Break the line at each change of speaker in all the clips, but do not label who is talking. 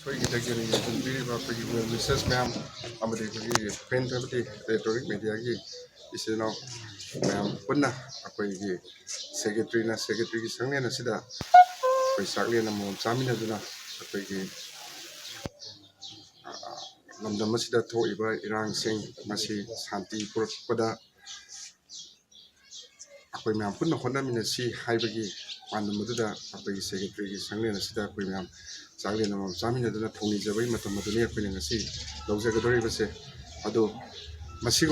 ꯑꯩꯈꯣꯏꯒꯤ ꯇꯦꯛꯅꯣꯂꯣꯖꯤ ꯄꯤꯔꯤꯕ ꯑꯩꯈꯣꯏꯒꯤ ꯃꯤꯁꯦꯁ ꯃꯌꯥꯝ ꯑꯃꯗꯤ ꯑꯩꯈꯣꯏꯒꯤ ꯄ꯭ꯔꯤꯟꯠ ꯍꯥꯏꯕꯗꯤ ꯏꯂꯦꯛꯇ꯭ꯔꯣꯅꯤꯛ ꯃꯦꯗꯤꯌꯥꯒꯤ ꯏꯆꯤꯜ ꯏꯅꯥꯎ ꯃꯌꯥꯝ ꯄꯨꯟꯅ ꯑꯩꯈꯣꯏꯒꯤ ꯁꯦꯀ꯭ꯔꯦꯇꯔꯤꯒꯤ ꯁꯪꯂꯦꯟ ꯑꯁꯤꯗ ꯑꯩꯈꯣꯏ ꯆꯥꯛꯂꯦꯟ ꯑꯃꯃꯝ ꯆꯥꯃꯤꯟꯅꯗꯨꯅ ꯑꯩꯈꯣꯏꯒꯤ ꯂꯝꯗꯝ ꯑꯁꯤꯗ ꯊꯣꯛꯏꯕ ꯏꯔꯥꯡꯁꯤꯡ ꯃꯁꯤ ꯁꯥꯟꯇꯤ ꯄꯨꯔꯛꯄꯗ ꯑꯩꯈꯣꯏ ꯃꯌꯥꯝ ꯄꯨꯟꯅ ꯍꯣꯠꯅꯃꯤꯟꯅꯁꯤ ꯍꯥꯏꯕꯒꯤ ꯄꯥꯟꯗꯝ ꯑꯗꯨꯗ ꯑꯩꯈꯣꯏꯒꯤ ꯁꯦꯀ꯭ꯔꯦꯇꯔꯤꯒꯤ ꯁꯪꯂꯦꯟ ꯑꯁꯤꯗ ꯑꯩꯈꯣꯏ ꯃꯌꯥꯝ ꯆꯥꯛꯂꯦꯟ ꯑꯃꯃꯝ ꯆꯥꯃꯤꯟꯅꯗꯨꯅ ꯊꯧꯅꯤꯖꯕꯒꯤ ꯃꯇꯝ ꯑꯗꯨꯅꯤ ꯑꯩꯈꯣꯏꯅ ꯉꯁꯤ ꯂꯧꯖꯒꯗꯧꯔꯤꯕꯁꯦ ꯑꯗꯣ ꯃꯁꯤ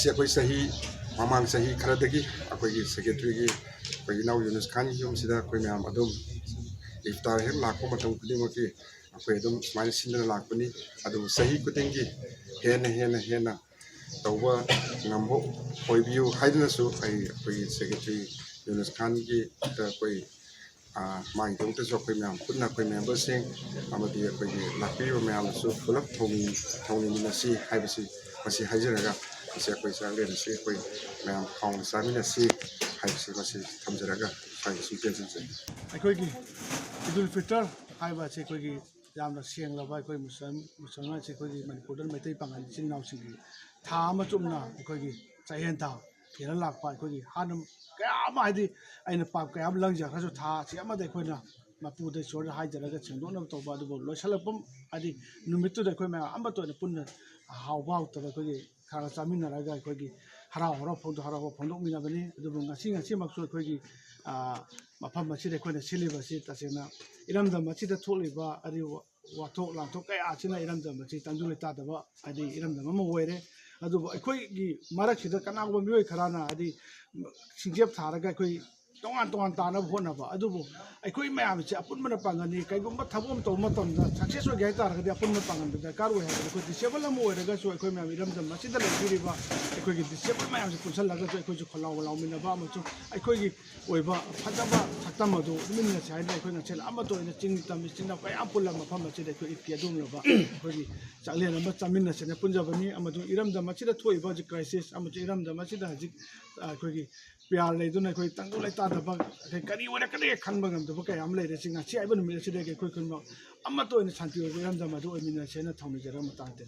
ꯑꯩꯈꯣꯏ ꯃꯃꯥꯡ ꯆꯍꯤ ꯈꯔꯗꯒꯤ ꯑꯩꯈꯣꯏꯒꯤ ꯁꯦꯀ꯭ꯔꯦꯇꯔꯤꯒꯤ ꯑꯩꯈꯣꯏ ꯏꯅꯥꯎ ꯌꯨꯅꯨꯁ ꯈꯥꯟꯒꯤ ꯌꯨꯝꯁꯤꯗ ꯑꯩꯈꯣꯏ ꯃꯌꯥꯝ ꯑꯗꯨꯝ ꯏꯐꯇꯥꯔ ꯍꯦꯛ ꯂꯥꯛꯄ ꯃꯇꯝ ꯈꯨꯗꯤꯡꯃꯛꯀꯤ ꯑꯩꯈꯣꯏ ꯑꯗꯨꯝ ꯁꯨꯃꯥꯏꯅ ꯁꯤꯟꯗꯨꯅ ꯂꯥꯛꯄꯅꯤ ꯑꯗꯨꯕꯨ ꯆꯍꯤ ꯈꯨꯗꯤꯡꯒꯤ ꯍꯦꯟꯅ ꯇꯧꯕ ꯉꯝꯕ ꯑꯣꯏꯕꯤꯌꯨ ꯍꯥꯏꯗꯨꯅꯁꯨ ꯑꯩꯈꯣꯏꯒꯤ ꯁꯦꯀ꯭ꯔꯦꯇꯔꯤ ꯌꯨꯅꯨꯁ ꯈꯥꯟꯒꯤꯗ ꯑꯩꯈꯣꯏ ꯃꯥꯒꯤꯗꯃꯛꯇꯁꯨ ꯑꯩꯈꯣꯏ ꯃꯌꯥꯝ ꯄꯨꯟꯅ ꯑꯩꯈꯣꯏ ꯃꯦꯝꯕꯔꯁꯤꯡ ꯑꯃꯗꯤ ꯑꯩꯈꯣꯏꯒꯤ ꯂꯥꯛꯄꯤꯔꯤꯕ ꯃꯌꯥꯝꯅꯁꯨ ꯄꯨꯂꯞ ꯊꯧꯅꯤꯃꯤꯟꯅꯁꯤ ꯍꯥꯏꯕꯁꯤ ꯃꯁꯤ ꯍꯥꯏꯖꯔꯒ ꯃꯁꯤ ꯑꯩꯈꯣꯏ ꯆꯥꯛꯂꯦꯟ ꯑꯁꯤ ꯑꯩꯈꯣꯏ ꯃꯌꯥꯝ ꯍꯥꯎꯅ ꯆꯥꯃꯤꯟꯅꯁꯤ ꯍꯥꯏꯕꯁꯤ ꯃꯁꯤ ꯊꯝꯖꯔꯒ ꯁ꯭ꯋꯥꯏꯗꯁꯨ ꯇꯦꯟꯁꯤꯟꯖꯩ
ꯑꯩꯈꯣꯏꯒꯤ ꯏꯗꯨꯜ ꯐꯤꯇꯔ ꯍꯥꯏꯕ ꯑꯁꯤ ꯑꯩꯈꯣꯏꯒꯤ ꯌꯥꯝꯅ ꯁꯦꯡꯂꯕ ꯑꯩꯈꯣꯏ ꯃꯨꯁꯜꯃꯥꯟꯁꯤ ꯑꯩꯈꯣꯏꯒꯤ ꯃꯅꯤꯄꯨꯔꯗ ꯃꯩꯇꯩ ꯄꯥꯉꯜ ꯏꯆꯤꯜ ꯏꯅꯥꯎꯁꯤꯡꯒꯤ ꯊꯥ ꯑꯃ ꯆꯨꯞꯅ ꯑꯩꯈꯣꯏꯒꯤ ꯆꯥꯛꯍꯦꯟ ꯊꯥ ꯍꯦꯟꯅ ꯂꯥꯛꯄ ꯑꯩꯈꯣꯏꯒꯤ ꯍꯥꯟꯅ ꯀꯌꯥ ꯑꯃ ꯍꯥꯏꯗꯤ ꯑꯩꯅ ꯄꯥꯞ ꯀꯌꯥ ꯑꯃ ꯂꯪꯖꯈ꯭ꯔꯁꯨ ꯊꯥ ꯑꯁꯤ ꯑꯃꯗ ꯑꯩꯈꯣꯏꯅ ꯃꯄꯨꯗ ꯏꯁꯣꯔꯗ ꯍꯥꯏꯖꯔꯒ ꯁꯦꯡꯗꯣꯛꯅꯕ ꯇꯧꯕ ꯑꯗꯨꯕꯨ ꯂꯣꯏꯁꯤꯜꯂꯛꯄ ꯍꯥꯏꯗꯤ ꯅꯨꯃꯤꯠꯇꯨꯗ ꯑꯩꯈꯣꯏ ꯃꯌꯥꯝ ꯑꯃꯠꯇ ꯑꯣꯏꯅ ꯄꯨꯟꯅ ꯍꯥꯎꯕ ꯍꯥꯎꯇꯕ ꯑꯩꯈꯣꯏꯒꯤ ꯈꯔ ꯆꯥꯃꯤꯟꯅꯔꯒ ꯑꯩꯈꯣꯏꯒꯤ ꯍꯔꯥꯎꯕ ꯐꯣꯡꯗꯣꯛꯃꯤꯟꯅꯕꯅꯤ ꯑꯗꯨꯕꯨ ꯉꯁꯤꯃꯛꯁꯨ ꯑꯩꯈꯣꯏꯒꯤ ꯃꯐꯝ ꯑꯁꯤꯗ ꯑꯩꯈꯣꯏꯅ ꯁꯤꯜꯂꯤꯕꯁꯤ ꯇꯁꯦꯡꯅ ꯏꯔꯝꯗꯝ ꯑꯁꯤꯗ ꯊꯣꯛꯂꯤꯕ ꯑꯔꯤꯕ ꯋꯥꯊꯣꯛ ꯂꯥꯟꯊꯣꯛ ꯀꯌꯥ ꯑꯁꯤꯅ ꯏꯔꯝꯗꯝ ꯑꯁꯤ ꯇꯪꯗꯨ ꯂꯩꯇꯥꯗꯕ ꯍꯥꯏꯗꯤ ꯏꯔꯝꯗꯝ ꯑꯃ ꯑꯣꯏꯔꯦ ꯑꯗꯨꯕꯨ ꯑꯩꯈꯣꯏꯒꯤ ꯃꯔꯛꯁꯤꯗ ꯀꯅꯥꯒꯨꯝꯕ ꯃꯤꯑꯣꯏ ꯈꯔꯅ ꯍꯥꯏꯗꯤ ꯁꯤꯡꯆꯦꯞ ꯊꯥꯔꯒ ꯑꯩꯈꯣꯏ ꯇꯣꯉꯥꯟ ꯇꯥꯅꯕ ꯍꯣꯠꯅꯕ ꯑꯗꯨꯕꯨ ꯑꯩꯈꯣꯏ ꯃꯌꯥꯝꯁꯦ ꯑꯄꯨꯟꯕꯅ ꯄꯥꯡꯒꯜꯅꯤ ꯀꯩꯒꯨꯝꯕ ꯊꯕꯛ ꯑꯃ ꯇꯧꯕ ꯃꯇꯝꯗ ꯁꯛꯁꯦꯁ ꯑꯣꯏꯒꯦ ꯍꯥꯏꯇꯥꯔꯒꯗꯤ ꯑꯄꯨꯟꯕ ꯄꯥꯡꯒꯟꯗ ꯗꯔꯀꯥꯔ ꯑꯣꯏ ꯍꯥꯏꯕꯗꯤ ꯑꯩꯈꯣই ꯗꯤꯁꯦꯕꯜ ꯑꯃ ꯑꯣꯏꯔꯒꯁꯨ ꯑꯩꯈꯣꯏ ꯃꯌꯥꯝ ꯏꯔꯝꯗꯝ ꯑꯁꯤꯗ ꯂꯩꯕꯤꯔꯤꯕ ꯑꯩꯈꯣꯏꯒꯤ ꯗꯤꯁꯦꯕꯜ ꯃꯌꯥꯝꯁꯦ ꯄꯨꯟꯁꯤꯜꯂꯒꯁꯨ ꯑꯩꯈꯣꯏꯁꯨ ꯂꯥꯎꯃꯤꯟꯅꯕ ꯑꯃꯁꯨꯡ ꯑꯩꯈꯣꯏꯒꯤ ꯑꯣꯏꯕ ꯐꯖꯕ ꯁꯛꯇꯝ ꯑꯗꯨ ꯎꯠꯃꯤꯟꯅꯁꯤ ꯍꯥꯏꯅ ꯑꯩꯈꯣꯏꯅ ꯉꯁꯤ ꯑꯃꯠꯇ ꯑꯣꯏꯅ ꯆꯤꯡ ꯇꯝ ꯏꯆꯤꯟ ꯏꯅꯥꯎ ꯀꯌꯥ ꯄꯨꯜꯂ ꯃꯐꯝ ꯑꯁꯤꯗ ꯑꯩꯈꯣꯏ ꯏꯗꯀꯤ ꯑꯗꯨꯒꯨꯝꯂꯕ ꯑꯩꯈꯣꯏꯒꯤ ꯆꯥꯛꯂꯦꯟ ꯑꯃ ꯆꯥꯃꯤꯟꯅꯁꯦꯅ ꯄꯨꯟꯖꯕꯅꯤ ꯑꯃꯁꯨꯡ ꯏꯔꯝꯗꯝ ꯑꯁꯤꯗ ꯊꯣꯛꯏꯕ ꯍꯧꯖꯤꯛ ꯀ꯭ꯔꯥꯏꯁꯤꯁ ꯑꯃꯁꯨꯡ ꯏꯔꯝꯗꯝ ꯑꯁꯤꯗ ꯍꯧꯖꯤꯛ ꯑꯩꯈꯣꯏꯒꯤ ꯄꯤꯌꯥꯔ ꯂꯩꯗꯨꯅ ꯑꯩꯈꯣꯏ ꯇꯪꯗꯨ ꯂꯩꯇꯥꯗꯕ ꯀꯔꯤ ꯑꯣꯏꯔꯛꯀꯅꯤ ꯈꯟꯕ ꯉꯝꯗꯕ ꯀꯌꯥ ꯑꯃ ꯂꯩꯔꯦ ꯉꯁꯤ ꯍꯥꯏꯕ ꯅꯨꯃꯤꯠ ꯑꯁꯤꯗꯒꯤ ꯑꯩꯈꯣꯏ ꯈꯨꯟꯃꯛ ꯑꯃꯠꯇ ꯑꯣꯏꯅ ꯁꯥꯟꯇꯤ ꯑꯣꯏꯕ ꯏꯔꯝꯗꯝ ꯑꯗꯨ ꯑꯣꯏꯃꯤꯟꯅꯁꯦꯅ ꯊꯧꯅꯤꯖꯔꯕ ꯃꯇꯥꯡꯗ